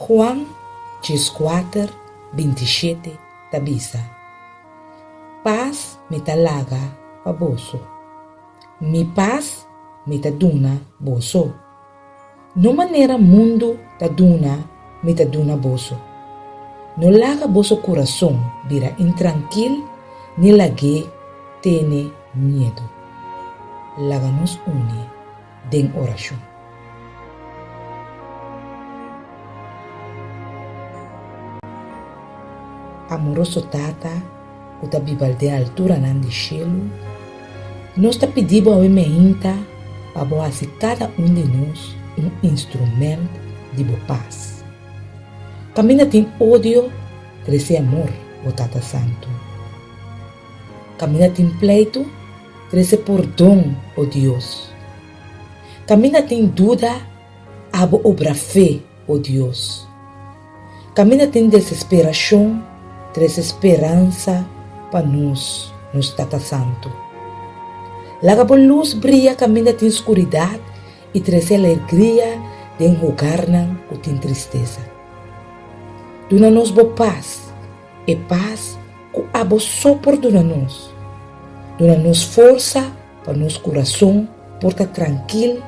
Juan 4:27 tabisa. Paz me talaga pa boso. Mi paz me taduna boso. No maneira mundo taduna boso. No laga boso coração vira intranquilo, ni lage tene medo. Laga nos une den oração. Amoroso Tata, o da Bíblia de altura nan de cielo, nós te pedimos a meinta para fazer cada de nós instrumento de boa paz. Camina tem ódio, cresce amor, o Tata Santo. Camina tem pleito, cresce perdão, o Deus. Camina tem dúvida, abo obra fé, o Deus. Camina tem desesperação, traz esperança para nós, Tata Santo. Laga por luz brilha, caminha tem escuridade e traz alegria de enxugar-na o tem tristeza. Dona-nos boa paz, e paz que abo só por dona-nos. Dona-nos força para nosso coração porta tranquilo,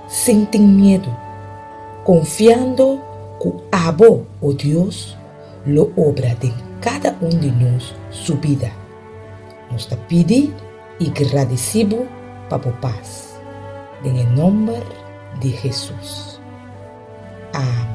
sem ter medo, confiando que abo, o Deus, lo obra de cada de nós sua vida. Nós te pedimos e agradecemos para a paz. Em nome de Jesus. Amém.